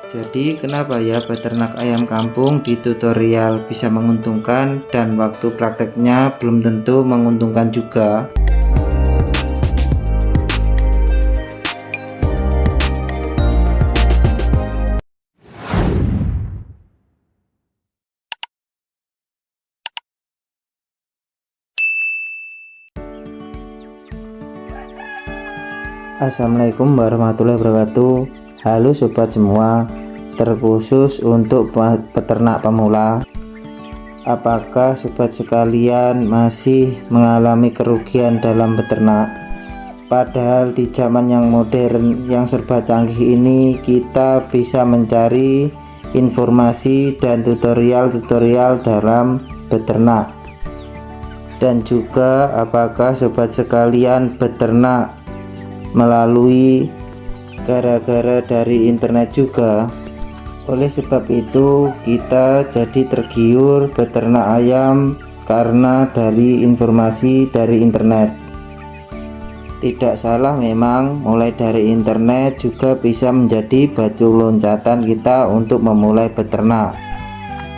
Jadi kenapa ya peternak ayam kampung di tutorial bisa menguntungkan dan waktu prakteknya belum tentu menguntungkan juga? Assalamualaikum warahmatullahi wabarakatuh. Halo sobat semua, terkhusus untuk peternak pemula. Apakah sobat sekalian masih mengalami kerugian dalam beternak? Padahal di zaman yang modern yang serba canggih ini, kita bisa mencari informasi dan tutorial-tutorial dalam beternak. Dan juga apakah sobat sekalian beternak melalui gara-gara dari internet juga? Oleh sebab itu kita jadi tergiur beternak ayam karena dari informasi dari internet. Tidak salah memang, mulai dari internet juga bisa menjadi batu loncatan kita untuk memulai beternak.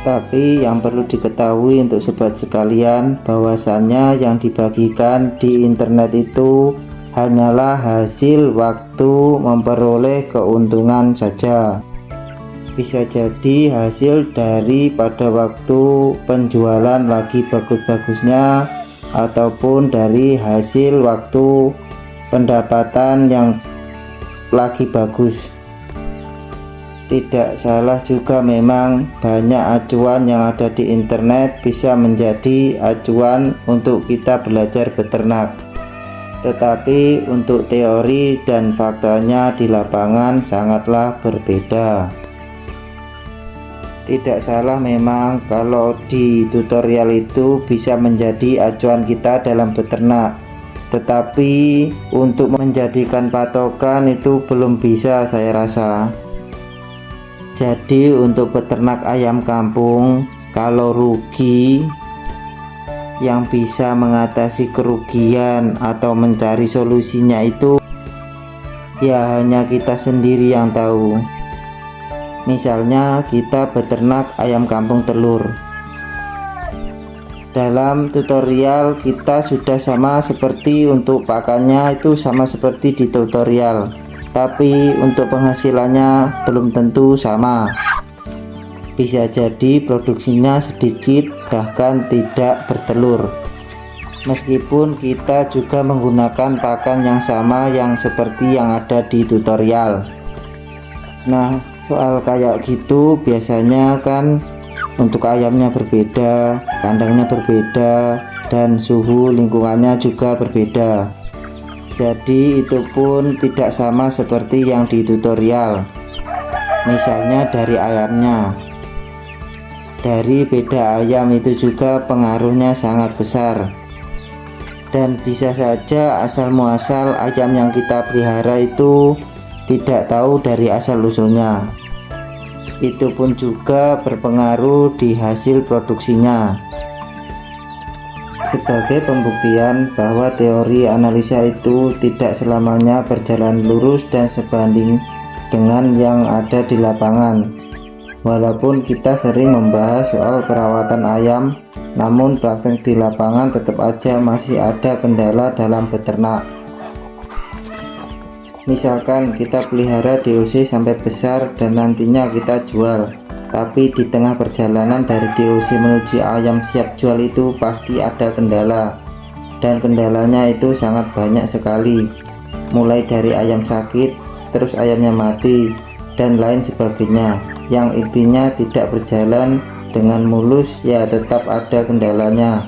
Tapi yang perlu diketahui untuk sobat sekalian, bahwasannya yang dibagikan di internet itu hanyalah hasil waktu memperoleh keuntungan saja. Bisa jadi hasil daripada waktu penjualan lagi bagus-bagusnya, ataupun dari hasil waktu pendapatan yang lagi bagus. Tidak salah juga memang, banyak acuan yang ada di internet bisa menjadi acuan untuk kita belajar beternak. Tetapi untuk teori dan faktanya di lapangan sangatlah berbeda. Tidak salah memang kalau di tutorial itu bisa menjadi acuan kita dalam beternak, tetapi untuk menjadikan patokan itu belum bisa saya rasa. Jadi untuk peternak ayam kampung, kalau rugi, yang bisa mengatasi kerugian atau mencari solusinya itu ya hanya kita sendiri yang tahu. Misalnya kita beternak ayam kampung telur. Dalam tutorial kita sudah sama seperti untuk pakannya, itu sama seperti di tutorial, tapi untuk penghasilannya belum tentu sama. Bisa jadi produksinya sedikit, bahkan tidak bertelur, meskipun kita juga menggunakan pakan yang sama yang seperti yang ada di tutorial. Nah, soal kayak gitu biasanya kan untuk ayamnya berbeda, kandangnya berbeda, dan suhu lingkungannya juga berbeda. Jadi itu pun tidak sama seperti yang di tutorial. Misalnya dari ayamnya, dari beda ayam itu juga pengaruhnya sangat besar. Dan bisa saja asal muasal ayam yang kita pelihara itu tidak tahu dari asal usulnya. Itu pun juga berpengaruh di hasil produksinya. Sebagai pembuktian bahwa teori analisa itu tidak selamanya berjalan lurus dan sebanding dengan yang ada di lapangan. Walaupun kita sering membahas soal perawatan ayam, namun praktek di lapangan tetap aja masih ada kendala dalam beternak. Misalkan kita pelihara DOC sampai besar dan nantinya kita jual, tapi di tengah perjalanan dari DOC menuju ayam siap jual itu pasti ada kendala, dan kendalanya itu sangat banyak sekali, mulai dari ayam sakit, terus ayamnya mati, dan lain sebagainya. Yang intinya tidak berjalan dengan mulus, ya tetap ada kendalanya.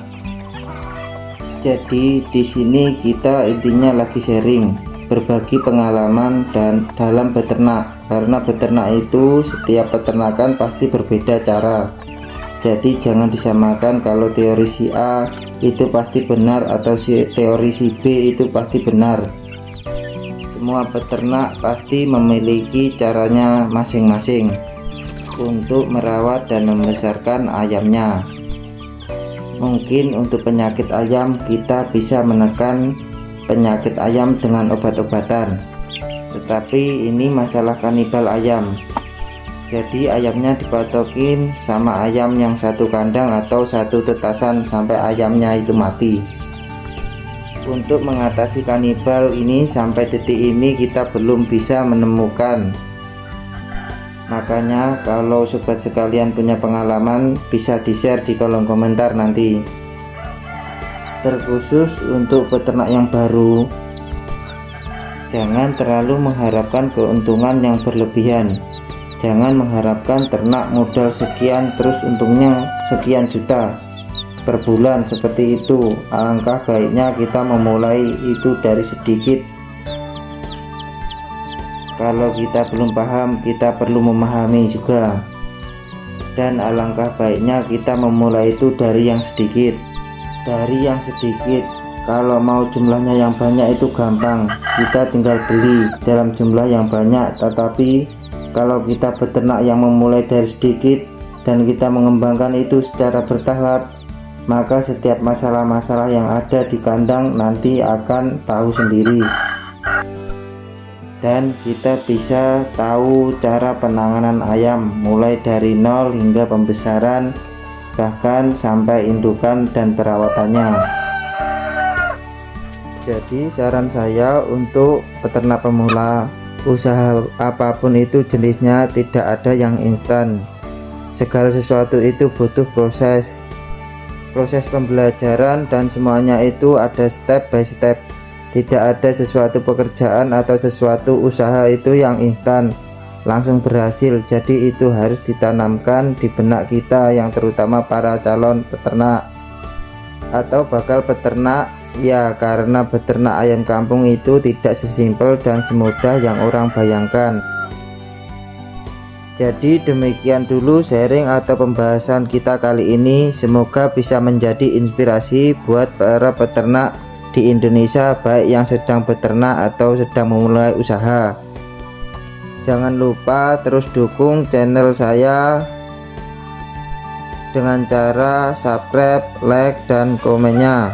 Jadi di sini kita intinya lagi sharing, berbagi pengalaman dan dalam beternak, karena beternak itu setiap peternakan pasti berbeda cara. Jadi jangan disamakan kalau teori si A itu pasti benar atau teori si B itu pasti benar. Semua peternak pasti memiliki caranya masing-masing untuk merawat dan membesarkan ayamnya. Mungkin untuk penyakit ayam kita bisa menekan penyakit ayam dengan obat-obatan, Tetapi ini masalah kanibal ayam. Jadi ayamnya dipatokin sama ayam yang satu kandang atau satu tetasan sampai ayamnya itu mati. Untuk mengatasi kanibal ini sampai detik ini kita belum bisa menemukan. Makanya kalau sobat sekalian punya pengalaman bisa di-share di kolom komentar nanti. Terkhusus untuk peternak yang baru, jangan terlalu mengharapkan keuntungan yang berlebihan. Jangan mengharapkan ternak modal sekian terus untungnya sekian juta per bulan seperti itu. Alangkah baiknya kita memulai itu dari sedikit. Kalau kita belum paham, kita perlu memahami juga. Dan alangkah baiknya kita memulai itu dari yang sedikit. Kalau mau jumlahnya yang banyak itu gampang, kita tinggal beli dalam jumlah yang banyak. Tetapi kalau kita beternak yang memulai dari sedikit dan kita mengembangkan itu secara bertahap, maka setiap masalah-masalah yang ada di kandang nanti akan tahu sendiri. Dan kita bisa tahu cara penanganan ayam mulai dari nol hingga pembesaran, bahkan sampai indukan dan perawatannya. Jadi saran saya untuk peternak pemula, usaha apapun itu jenisnya tidak ada yang instan. Segala sesuatu itu butuh proses pembelajaran dan semuanya itu ada step by step. Tidak ada sesuatu pekerjaan atau sesuatu usaha itu yang instan langsung berhasil. Jadi itu harus ditanamkan di benak kita, yang terutama para calon peternak atau bakal peternak ya, karena beternak ayam kampung itu tidak sesimpel dan semudah yang orang bayangkan. Jadi demikian dulu sharing atau pembahasan kita kali ini. Semoga bisa menjadi inspirasi buat para peternak di Indonesia, baik yang sedang beternak atau sedang memulai usaha. Jangan lupa terus dukung channel saya dengan cara subscribe, like, dan komennya.